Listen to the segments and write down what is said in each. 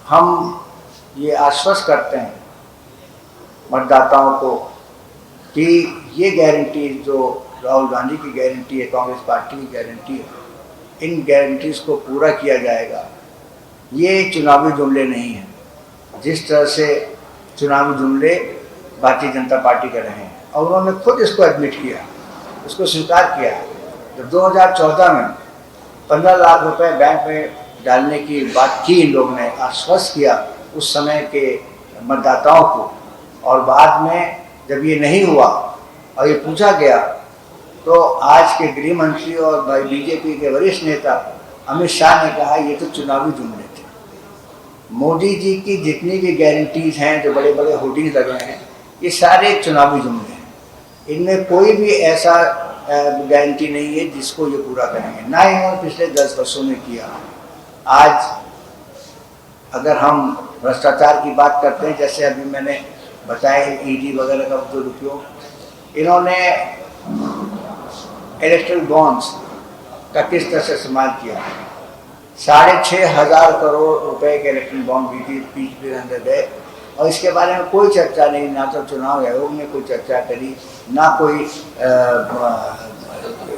हम ये आश्वस्त करते हैं मतदाताओं को कि ये गारंटी जो राहुल गांधी की गारंटी है, कांग्रेस पार्टी की गारंटी है, इन गारंटीज को पूरा किया जाएगा। ये चुनावी जुमले नहीं हैं। जिस तरह से चुनावी जुमले भारतीय जनता पार्टी कर रहे हैं, और उन्होंने खुद इसको एडमिट किया, इसको स्वीकार किया। जब 2014 में 15 लाख रुपए बैंक में डालने की बात की, इन लोगों ने आश्वस्त किया उस समय के मतदाताओं को, और बाद में जब ये नहीं हुआ और ये पूछा गया तो आज के गृह मंत्री और बीजेपी के वरिष्ठ नेता अमित शाह ने कहा ये तो चुनावी जुमले थे। मोदी जी की जितनी भी गारंटीज हैं, जो बड़े बड़े होर्डिंग्स लगे हैं, ये सारे चुनावी जुमले हैं। इनमें कोई भी ऐसा गारंटी नहीं है जिसको ये पूरा करेंगे, ना इन्होंने पिछले 10 वर्षों में किया। आज अगर हम भ्रष्टाचार की बात करते हैं, जैसे अभी मैंने बताया ईडी वगैरह का दुरुपयोग, इन्होंने इलेक्ट्रल बॉन्ड्स का किस तरह से इस्तेमाल किया। 6,500 करोड़ रुपए के इलेक्ट्रल बॉन्ड बीच में अंदर गए, और इसके बारे में कोई चर्चा नहीं, ना तो चुनाव आयोग ने कोई चर्चा करी, ना कोई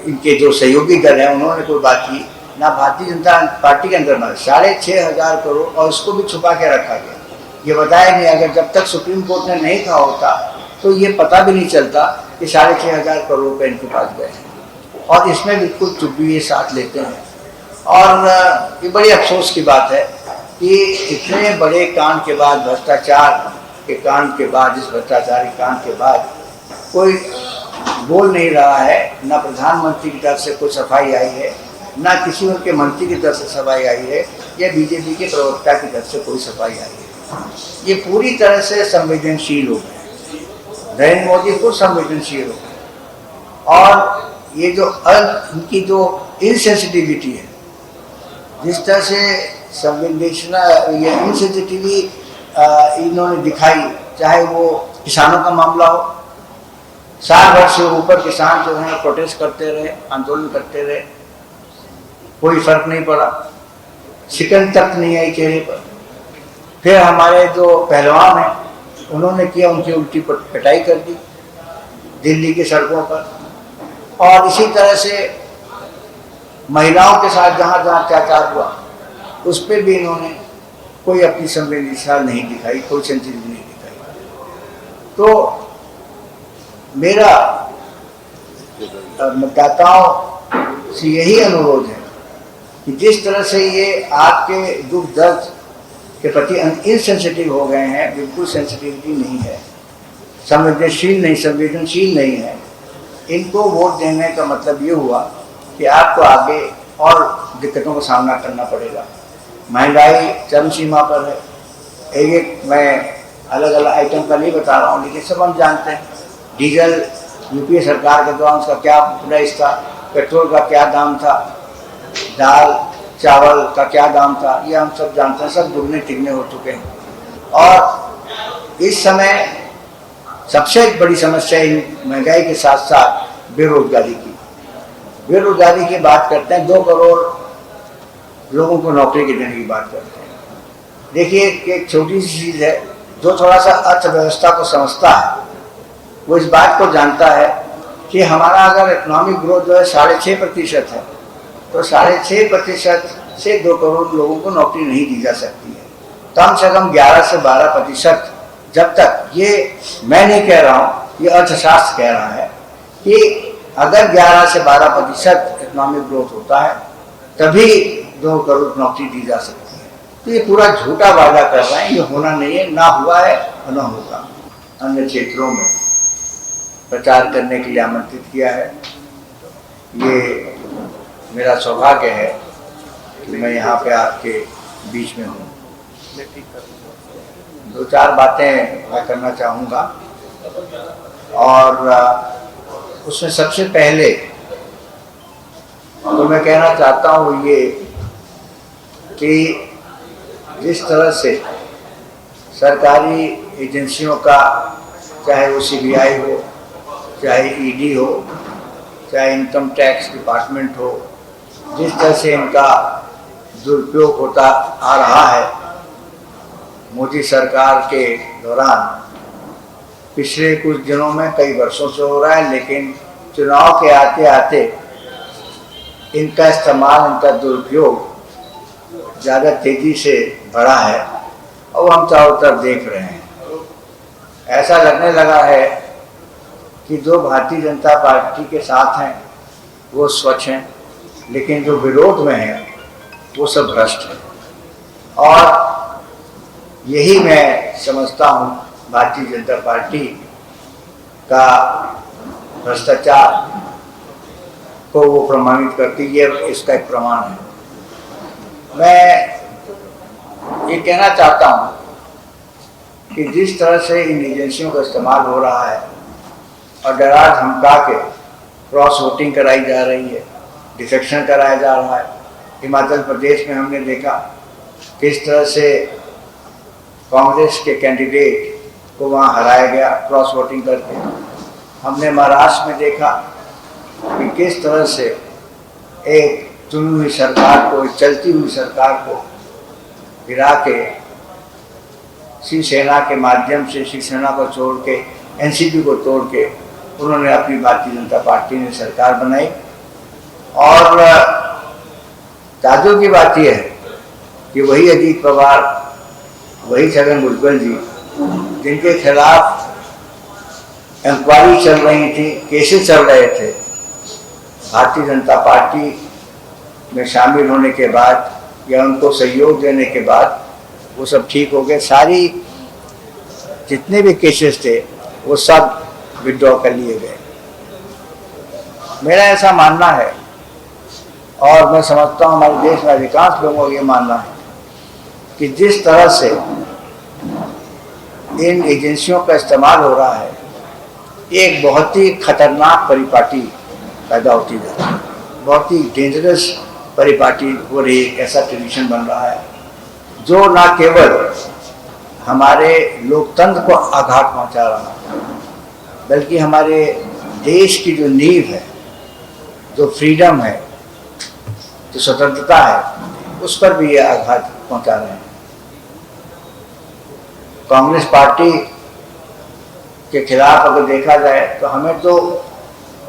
इनके जो सहयोगी दल हैं उन्होंने कोई बात की, ना भारतीय जनता पार्टी के अंदर में 6,500 करोड़, और उसको भी छुपा के रखा गया। ये बताया नहीं, अगर जब तक सुप्रीम कोर्ट ने नहीं कहा होता तो ये पता भी नहीं चलता कि 6,500 करोड़ रुपये इनके पास गए हैं, और इसमें बिल्कुल चुप भी ये साथ लेते हैं। और ये बड़ी अफसोस की बात है कि इतने बड़े कांड के बाद, भ्रष्टाचार के कांड के बाद, इस भ्रष्टाचारी कांड के बाद कोई बोल नहीं रहा है। ना प्रधानमंत्री की तरफ से कोई सफाई आई है, ना किसी उनके मंत्री की तरफ से सफाई आई है, या बीजेपी के प्रवक्ता की तरफ से कोई सफाई आई है। ये पूरी तरह से संवेदनशील हो गए, नरेंद्र मोदी को संवेदनशील हो गए, और ये जो इनकी जो इनसेंसिटिविटी है, जिस तरह से संवेदनशीलता, ये इनसेंसिटिविटी इन्होंने दिखाई, चाहे वो किसानों का मामला हो, 60 वर्ष से ऊपर किसान जो हैं प्रोटेस्ट करते रहे, आंदोलन करते रहे, कोई फर्क नहीं पड़ा, शिकन तक नहीं आई चेहरे पर। फिर हमारे जो पहलवान हैं उन्होंने किया, उनकी उल्टी पिटाई कर दी दिल्ली की सड़कों पर। और इसी तरह से महिलाओं के साथ जहाँ जहाँ अत्याचार हुआ उस पर भी इन्होंने कोई अपनी संवेदनशीलता नहीं दिखाई, कोई सेंसिटिविटी नहीं दिखाई। तो मेरा मतदाताओं से यही अनुरोध है कि जिस तरह से ये आपके दुख दर्द के प्रति इनसेंसिटिव हो गए हैं, बिल्कुल सेंसिटिविटी नहीं है, संवेदनशील नहीं है, इनको वोट देने का मतलब ये हुआ कि आपको आगे और दिक्कतों का सामना करना पड़ेगा। महंगाई चरम सीमा पर है। एक मैं अलग अलग आइटम का नहीं बता रहा हूँ, लेकिन सब हम जानते हैं। डीजल यूपीए सरकार के दौरान उसका क्या प्राइस था, पेट्रोल का क्या दाम था, दाल चावल का क्या दाम था, ये हम सब जानते हैं। सब दुगने तिगने हो चुके हैं। और इस समय सबसे बड़ी समस्या महंगाई के साथ साथ बेरोजगारी की बात करते हैं। 2 करोड़ लोगों को नौकरी के देने की बात करते हैं। देखिए, एक छोटी सी चीज़ है, जो थोड़ा सा अर्थव्यवस्था को समझता है वो इस बात को जानता है कि हमारा अगर इकोनॉमिक ग्रोथ जो है 6.5% है, तो 6.5% से 2 करोड़ लोगों को नौकरी नहीं दी जा सकती है। कम से कम 11 से 12%, जब तक, ये मैं नहीं कह रहा हूँ, ये अर्थशास्त्र कह रहा है कि अगर 11 से 12% इकोनॉमिक ग्रोथ होता है तभी 2 करोड़ नौकरी दी जा सकती है। तो ये पूरा झूठा वादा कर रहे हैं, ये होना नहीं है, ना हुआ है और ना होगा। अन्य क्षेत्रों में प्रचार करने के लिए आमंत्रित किया है। ये मेरा सौभाग्य है कि मैं यहाँ पे आपके बीच में हूँ। 2-4 बातें मैं करना चाहूँगा, और उसमें सबसे पहले तो मैं कहना चाहता हूँ ये कि जिस तरह से सरकारी एजेंसियों का, चाहे वो सीबीआई हो, चाहे ईडी हो, चाहे इनकम टैक्स डिपार्टमेंट हो, जिस तरह से इनका दुरुपयोग होता आ रहा है, मोदी सरकार के दौरान पिछले कुछ दिनों में, कई वर्षों से हो रहा है, लेकिन चुनाव के आते आते इनका इस्तेमाल, इनका दुरुपयोग ज़्यादा तेजी से बढ़ा है और हम चारों तरफ देख रहे हैं। ऐसा लगने लगा है कि जो भारतीय जनता पार्टी के साथ हैं वो स्वच्छ हैं, लेकिन जो विरोध में हैं वो सब भ्रष्ट हैं। और यही मैं समझता हूँ भारतीय जनता पार्टी का भ्रष्टाचार को वो प्रमाणित करती है, इसका एक प्रमाण है। मैं ये कहना चाहता हूँ कि जिस तरह से इन एजेंसियों का इस्तेमाल हो रहा है और डरा धमका के क्रॉस वोटिंग कराई जा रही है, डिफेक्शन कराया जा रहा है। हिमाचल प्रदेश में हमने देखा किस तरह से कांग्रेस के कैंडिडेट को वहाँ हराया गया क्रॉस वोटिंग करके। हमने महाराष्ट्र में देखा कि किस तरह से एक चुनी हुई सरकार को, एक चलती हुई सरकार को गिरा के शिवसेना के माध्यम से, शिवसेना को छोड़ के, एनसीपी को तोड़ के उन्होंने अपनी भारतीय जनता पार्टी ने सरकार बनाई। और ताज्जुब की बात यह है कि वही अजीत पवार, वही छगन भुजबल जी, जिनके खिलाफ इंक्वायरी चल रही थी, केसेस चल रहे थे, भारतीय जनता पार्टी में शामिल होने के बाद या उनको सहयोग देने के बाद वो सब ठीक हो गए। सारी जितने भी केसेस थे वो सब विड्रॉ कर लिए गए। मेरा ऐसा मानना है और मैं समझता हूँ हमारे देश में अधिकांश लोगों का ये मानना है कि जिस तरह से इन एजेंसियों का इस्तेमाल हो रहा है, एक बहुत ही खतरनाक परिपाटी पैदा होती जा रही है, बहुत ही डेंजरस परिपाटी हो रही है। ऐसा ट्रेडिशन बन रहा है जो न केवल हमारे लोकतंत्र को आघात पहुंचा रहा है, बल्कि हमारे देश की जो नींव है, जो फ्रीडम है, जो स्वतंत्रता है, उस पर भी ये आघात पहुंचा रहे हैं। कांग्रेस पार्टी के खिलाफ अगर देखा जाए तो हमें तो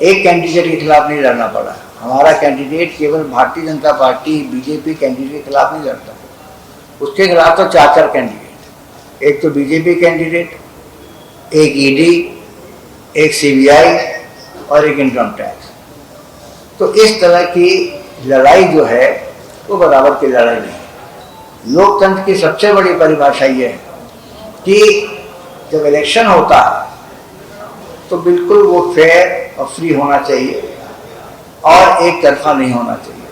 एक कैंडिडेट के खिलाफ नहीं लड़ना पड़ा। हमारा कैंडिडेट केवल Bharatiya Janata party, BJP candidate के खिलाफ नहीं लड़ता, उसके खिलाफ तो चार कैंडिडेट, एक तो बीजेपी कैंडिडेट, एक ईडी, एक सीबीआई और एक इनकम टैक्स। तो इस तरह की लड़ाई जो है वो बराबर की लड़ाई नहीं है। लोकतंत्र की सबसे बड़ी परिभाषा ये है कि जब इलेक्शन होता है तो बिल्कुल वो फेयर और फ्री होना चाहिए और एक तरफा नहीं होना चाहिए।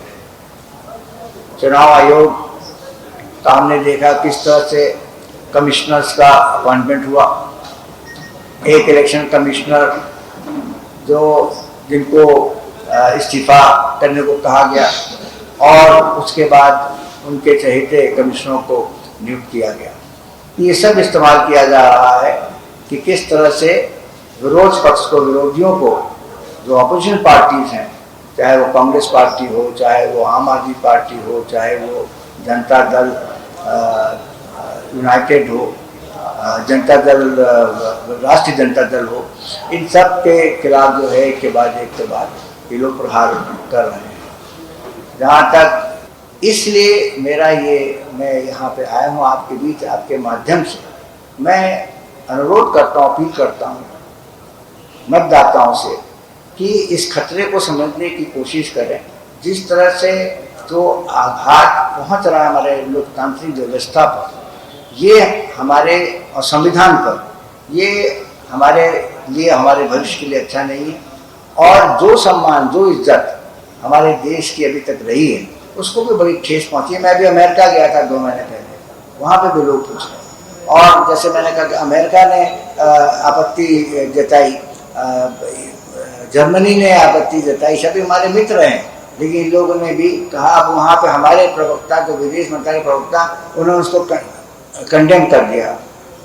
चुनाव आयोग का हमने देखा किस तरह से कमिश्नर्स का अपॉइंटमेंट हुआ। एक इलेक्शन कमिश्नर जिनको इस्तीफा करने को कहा गया और उसके बाद उनके चहेते कमिश्नरों को नियुक्त किया गया। ये सब इस्तेमाल किया जा रहा है कि किस तरह से विरोध पक्ष को, विरोधियों को, जो अपोजिशन पार्टीज हैं, चाहे वो कांग्रेस पार्टी हो, चाहे वो आम आदमी पार्टी हो, चाहे वो जनता दल यूनाइटेड हो, जनता दल, राष्ट्रीय जनता दल हो, इन सब के खिलाफ जो है एक के बाद ये लोग प्रहार कर रहे हैं। जहाँ तक इसलिए मैं यहाँ पे आया हूँ आपके बीच, आपके माध्यम से मैं अनुरोध करता हूँ, अपील करता हूँ मतदाताओं से कि इस खतरे को समझने की कोशिश करें। जिस तरह से जो आघात पहुँच रहा है हमारे लोकतांत्रिक व्यवस्था पर, ये हमारे संविधान पर, ये हमारे लिए, हमारे भविष्य के लिए अच्छा नहीं है। और जो सम्मान, जो इज्जत हमारे देश की अभी तक रही है, उसको भी बड़ी ठेस पहुंची है। मैं अभी अमेरिका गया था 2 महीने पहले, वहाँ पे भी लोग पूछ रहे हैं। और जैसे मैंने कहा कि अमेरिका ने आपत्ति जताई, जर्मनी ने आपत्ति जताई, सभी हमारे मित्र हैं, लेकिन इन लोगों ने भी कहा। अब वहाँ पे हमारे प्रवक्ता, जो विदेश मंत्रालय प्रवक्ता, उन्होंने उसको कंडेम कर दिया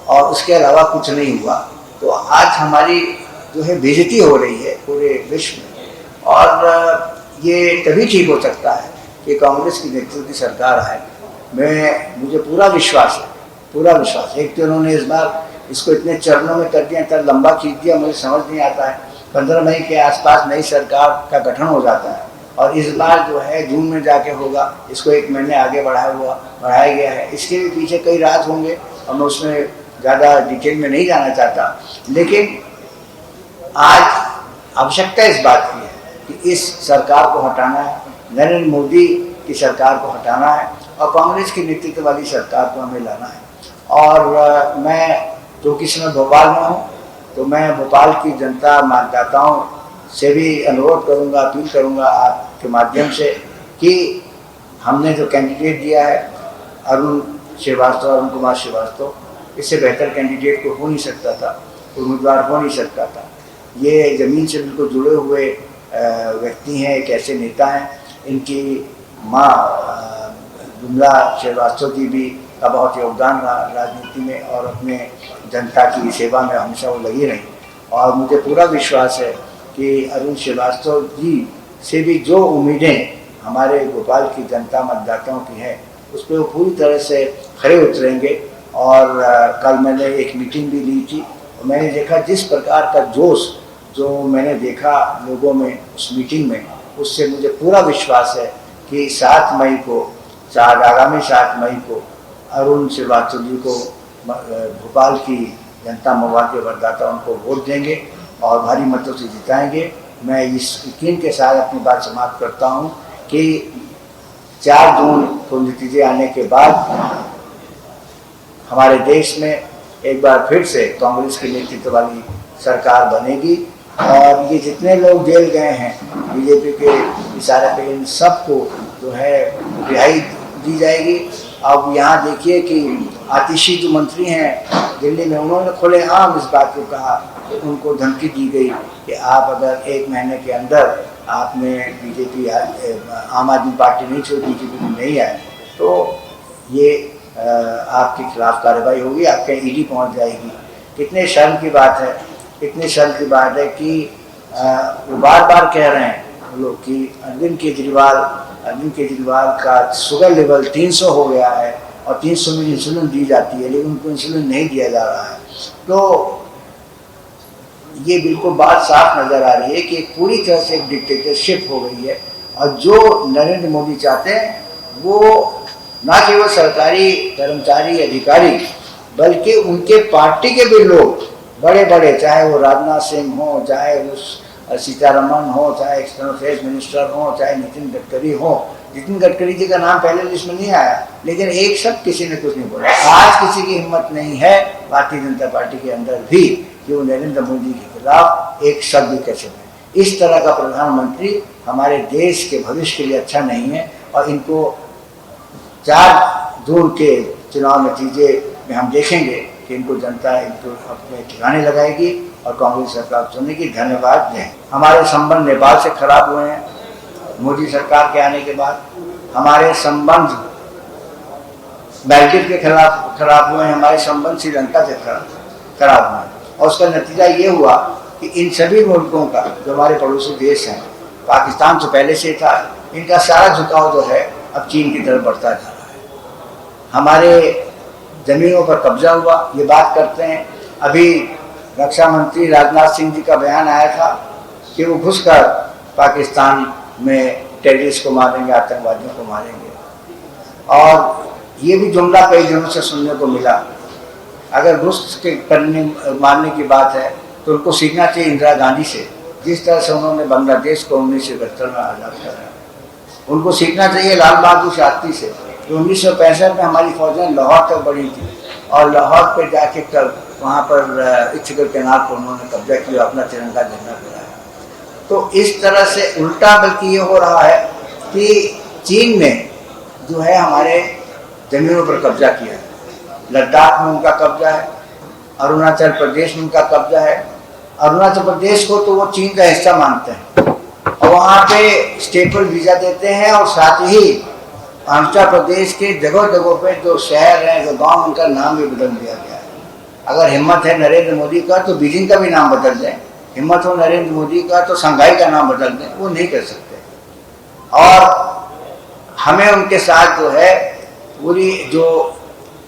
और उसके अलावा कुछ नहीं हुआ। तो आज हमारी जो है बेइज्जती हो रही है पूरे विश्व में, और ये तभी ठीक हो सकता है कि कांग्रेस की नेतृत्व की सरकार आए। मुझे पूरा विश्वास है पूरा विश्वास। एक तो उन्होंने इस बार इसको इतने चरणों में कर दिया, इतना लंबा खींच दिया, मुझे समझ नहीं आता है। 15 मई के आसपास नई सरकार का गठन हो जाता है और इस बार जो है जून में जाके होगा, इसको 1 महीने आगे बढ़ाया गया है। इसके भी पीछे कई राज होंगे और मैं उसमें ज़्यादा डिटेल में नहीं जाना चाहता, लेकिन आज आवश्यकता इस बात की है कि इस सरकार को हटाना है, नरेंद्र मोदी की सरकार को हटाना है और कांग्रेस के नेतृत्व वाली सरकार को हमें लाना है। और मैं जो कि समय भोपाल में हूँ, तो मैं भोपाल की जनता मतदाताओं से भी अनुरोध करूँगा, अपील करूँगा आपके माध्यम से कि हमने जो कैंडिडेट दिया है अरुण कुमार श्रीवास्तव, इससे बेहतर कैंडिडेट को हो नहीं सकता था, उम्मीदवार हो नहीं सकता था। ये ज़मीन से बिल्कुल जुड़े हुए व्यक्ति हैं, एक ऐसे नेता हैं। इनकी माँ विमला श्रीवास्तव जी भी का बहुत योगदान रहा राजनीति में और अपने जनता की सेवा में हमेशा वो लगी रही। और मुझे पूरा विश्वास है कि अरुण श्रीवास्तव जी से भी जो उम्मीदें हमारे भोपाल की जनता मतदाताओं की है, उस पर वो पूरी तरह से खरे उतरेंगे। और कल मैंने एक मीटिंग भी ली थी, मैंने देखा जिस प्रकार का जोश जो मैंने देखा लोगों में उस मीटिंग में, उससे मुझे पूरा विश्वास है कि 7 मई को, आगामी 7 मई को अरुण श्रीवास्तव जी को भोपाल की जनता महुआ के मतदाता उनको वोट देंगे और भारी मतों से जिताएंगे। मैं इस यकीन के साथ अपनी बात समाप्त करता हूं कि 4 जून को नतीजे आने के बाद हमारे देश में एक बार फिर से कांग्रेस के नेतृत्व वाली सरकार बनेगी और ये जितने लोग जेल गए हैं बीजेपी के इशारे पे, इन सबको जो है रिहाई दी जाएगी। अब यहाँ देखिए कि आतिशी जो मंत्री हैं दिल्ली में, उन्होंने खुलेआम इस बात को कहा कि उनको धमकी दी गई कि आप अगर 1 महीने के अंदर आपने बीजेपी आम आदमी पार्टी नहीं छोड़ी, बीजेपी में नहीं आए, तो ये आपके खिलाफ कार्रवाई होगी, आपके ईडी पहुंच जाएगी। कितने शर्म की बात है, कितनी शर्म की बात है कि वो बार बार कह रहे हैं लोग कि अरविंद केजरीवाल का शुगर लेवल 300 हो गया है और 300 में इंसुलिन दी जाती है, लेकिन उनको इंसुलिन नहीं दिया जा रहा है। तो ये बिल्कुल बात साफ नज़र आ रही है कि पूरी तरह से एक डिक्टेटरशिप हो गई है और जो नरेंद्र मोदी चाहते हैं वो ना केवल सरकारी कर्मचारी अधिकारी बल्कि उनके पार्टी के भी लोग बड़े बड़े, चाहे वो राजनाथ सिंह हो, चाहे वो सीतारमन हो, चाहे एक्सटर्नल अफेयर्स मिनिस्टर हो, चाहे नितिन गडकरी हो। नितिन गडकरी जी का नाम पहले लिस्ट में नहीं आया, लेकिन एक शब्द किसी ने कुछ नहीं बोला। आज किसी की हिम्मत नहीं है भारतीय जनता पार्टी के अंदर भी कि वो नरेंद्र मोदी के खिलाफ एक शब्द भी कह सके। इस तरह का प्रधानमंत्री हमारे देश के भविष्य के लिए अच्छा नहीं है और इनको 4 जून के चुनाव नतीजे में हम देखेंगे कि इनको जनता इनको अपने ठिकाने लगाएगी और कांग्रेस सरकार चुनने की। धन्यवाद दें। हमारे संबंध नेपाल से खराब हुए हैं मोदी सरकार के आने के बाद, हमारे संबंध मालदीव के खिलाफ खराब हुए हैं, हमारे संबंध श्रीलंका से खराब हुए हैं और उसका नतीजा ये हुआ कि इन सभी मुल्कों का जो हमारे पड़ोसी देश हैं, पाकिस्तान तो पहले से था, इनका सारा झुकाव जो है अब चीन की तरफ बढ़ता जा रहा है। हमारे जमीनों पर कब्जा हुआ, ये बात करते हैं। अभी रक्षा मंत्री राजनाथ सिंह जी का बयान आया था कि वो घुसकर पाकिस्तान में टेररिस्ट को मारेंगे, आतंकवादियों को मारेंगे, और ये भी जुमला कई दिनों से सुनने को मिला। अगर घुस के मारने की बात है तो उनको सीखना चाहिए इंदिरा गांधी से, जिस तरह से उन्होंने बांग्लादेश को 1971 में आज़ाद कराया। उनको सीखना चाहिए लाल बहादुर शास्त्री से, तो 1965 में हमारी फौजें लाहौर तक बढ़ी थी और लाहौर पर जाके कल वहाँ पर इच्छगढ़ कैनाल पर उन्होंने कब्जा किया, अपना तिरंगा झंडा फहराया। तो इस तरह से उल्टा बल्कि ये हो रहा है कि चीन ने जो है हमारे जमीनों पर कब्जा किया है। लद्दाख में उनका कब्जा है, अरुणाचल प्रदेश में उनका कब्जा है। अरुणाचल प्रदेश को तो वो चीन का हिस्सा मानते हैं और वहाँ पे स्टेपल वीज़ा देते हैं और साथ ही अरुणाचल प्रदेश के जगह जगहों पे जो शहर हैं, जो गांव, उनका नाम भी बदल दिया गया है। अगर हिम्मत है नरेंद्र मोदी का तो बीजिंग का भी नाम बदल दें, हिम्मत हो नरेंद्र मोदी का तो शंघाई का नाम बदल दें, वो नहीं कर सकते। और हमें उनके साथ जो है पूरी जो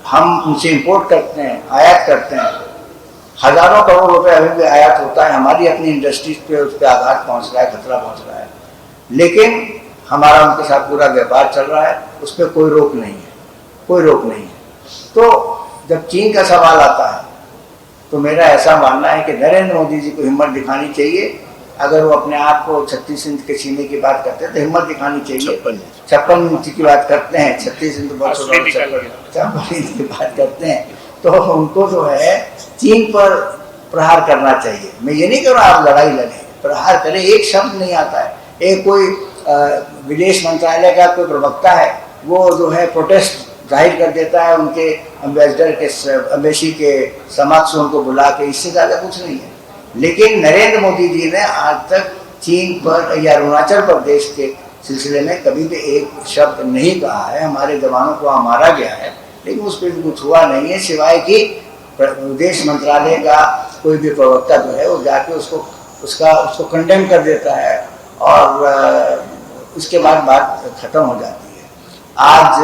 हम उनसे इंपोर्ट करते हैं, आयात करते हैं, हजारों करोड़ रुपए अभी भी आयात होता है, हमारी अपनी इंडस्ट्रीज पे उस पर आघात पहुंच रहा है, खतरा पहुंच रहा है, लेकिन हमारा उनके साथ पूरा व्यापार चल रहा है, उस पर कोई रोक नहीं है, कोई रोक नहीं है। तो जब चीन का सवाल आता है तो मेरा ऐसा मानना है कि नरेंद्र मोदी जी को हिम्मत दिखानी चाहिए। अगर वो अपने आप को 36 इंच के सीने की बात करते हैं तो हिम्मत दिखानी चाहिए। 56 इंच की बात करते हैं, 36 इंच बहुत 56 इंच की बात करते हैं, तो उनको जो है चीन पर प्रहार करना चाहिए। मैं ये नहीं कह रहा आप लड़ाई लड़ें, प्रहार करें। एक शब्द नहीं आता है, एक कोई विदेश मंत्रालय का कोई प्रवक्ता है, वो जो है प्रोटेस्ट जाहिर कर देता है उनके एम्बेसडर के एम्बेसी के समक्ष उनको बुला के, इससे ज़्यादा कुछ नहीं है। लेकिन नरेंद्र मोदी जी ने आज तक चीन पर या अरुणाचल प्रदेश के सिलसिले में कभी भी एक शब्द नहीं कहा है। हमारे जवानों को वहाँ मारा गया है, लेकिन उस पर कुछ हुआ नहीं है, सिवाय कि विदेश मंत्रालय का कोई भी प्रवक्ता जो है वो जाके उसको कंडेम कर देता है और उसके बाद बात खत्म हो जाती है। आज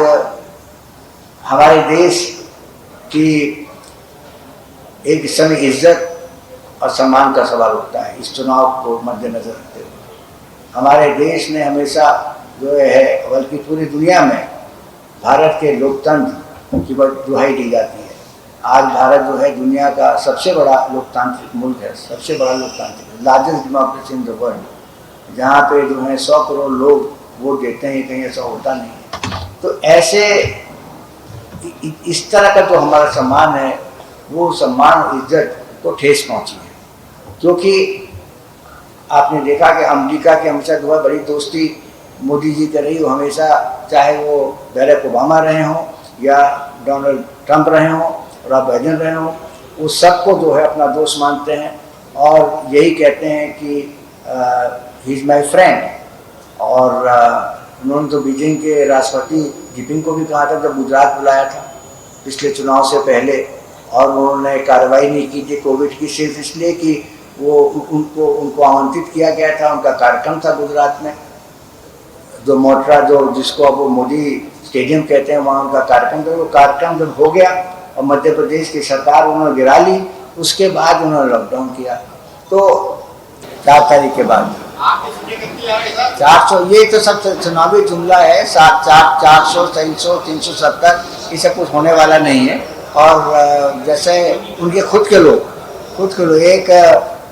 हमारे देश की एक समय इज्जत और सम्मान का सवाल उठता है इस चुनाव को मद्देनजर रखते हुए। हमारे देश ने हमेशा जो है, बल्कि पूरी दुनिया में भारत के लोकतंत्र की दुहाई दी जाती है। आज भारत जो है दुनिया का सबसे बड़ा लोकतांत्रिक मुल्क है, सबसे बड़ा लोकतांत्रिक, largest democracy in the world, जहाँ पे जो है 100 करोड़ लोग वोट देते हैं, कहीं ऐसा होता नहीं है। तो ऐसे इस तरह का जो हमारा सम्मान है, वो सम्मान और इज्जत को ठेस पहुंची है। क्योंकि आपने देखा कि अमेरिका के हमेशा जो है बड़ी दोस्ती मोदी जी कर रही हो, हमेशा चाहे वो बैरक ओबामा रहे हों या डोनाल्ड ट्रंप रहे हों और आप बाइडेन रहे हों, वो सबको जो है अपना दोस्त मानते हैं और यही कहते हैं कि ही इज़ माई फ्रेंड। और उन्होंने तो बीजिंग के राष्ट्रपति जिनपिंग को भी कहा था जब गुजरात बुलाया था पिछले चुनाव से पहले, और उन्होंने कार्रवाई नहीं की थी कोविड की, सिर्फ इसलिए कि वो उनको आमंत्रित किया गया था, उनका कार्यक्रम था गुजरात में, जो मोटरा जिसको अब वो मोदी स्टेडियम कहते हैं, वहाँ उनका कार्यक्रम था। वो कार्यक्रम जब हो गया और मध्य प्रदेश की सरकार उन्होंने गिरा ली, उसके बाद उन्होंने लॉकडाउन किया। तो 4 तारीख के बाद 400, ये तो सब चुनावी जुमला है, 400, 300, 370, ये सब कुछ होने वाला नहीं है। और जैसे उनके खुद के लोग एक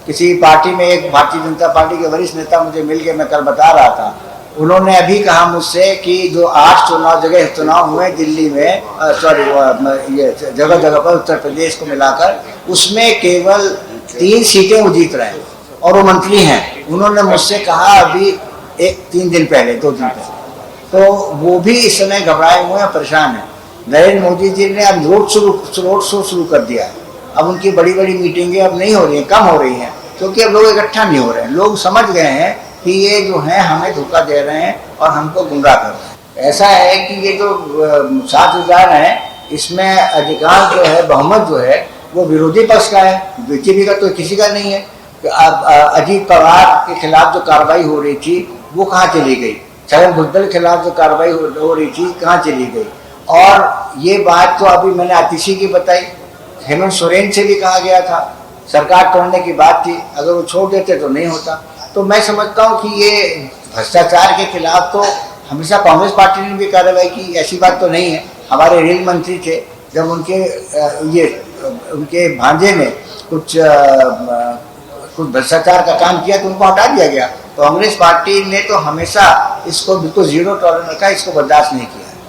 किसी पार्टी में, एक भारतीय जनता पार्टी के वरिष्ठ नेता मुझे मिल के, मैं कल बता रहा था, उन्होंने अभी कहा मुझसे कि जो 8 जगह चुनाव हुए दिल्ली में, ये जगह जगह पर उत्तर प्रदेश को मिलाकर, उसमें केवल 3 सीटें वो जीत रहे हैं और वो मंत्री हैं। उन्होंने मुझसे कहा अभी 2 दिन पहले, तो वो भी इस समय घबराए हुए हैं, परेशान हैं। नरेंद्र मोदी जी ने अब रोड शो शुरू कर दिया है। अब उनकी बड़ी बड़ी मीटिंगें अब नहीं हो रही हैं, कम हो रही हैं, क्योंकि अब लोग इकट्ठा नहीं हो रहे हैं। लोग समझ गए हैं कि ये जो है हमें धोखा दे रहे हैं और हमको गुमराह कर रहे हैं। ऐसा है कि ये जो 7,000 है, इसमें अधिकांश जो है, बहुमत जो है वो विरोधी पक्ष का है, बीजेपी का तो किसी का नहीं है। अजीत पवार के खिलाफ जो कार्रवाई हो रही थी वो कहाँ चली गई, छगन भुजबल के खिलाफ जो कार्रवाई हो रही थी कहाँ चली गई। और ये बात तो अभी मैंने आतिशी की बताई, हेमंत सोरेन से भी कहा गया था, सरकार तोड़ने की बात थी, अगर वो छोड़ देते तो नहीं होता। तो मैं समझता हूँ कि ये भ्रष्टाचार के खिलाफ तो हमेशा कांग्रेस पार्टी ने भी कार्रवाई की, ऐसी बात तो नहीं है। हमारे रेल मंत्री थे, जब उनके भांजे ने कुछ भ्रष्टाचार का काम किया तो उनको हटा दिया गया। तो कांग्रेस पार्टी ने तो हमेशा इसको बिल्कुल 0 टॉलरेंस रखा, इसको बर्दाश्त नहीं किया।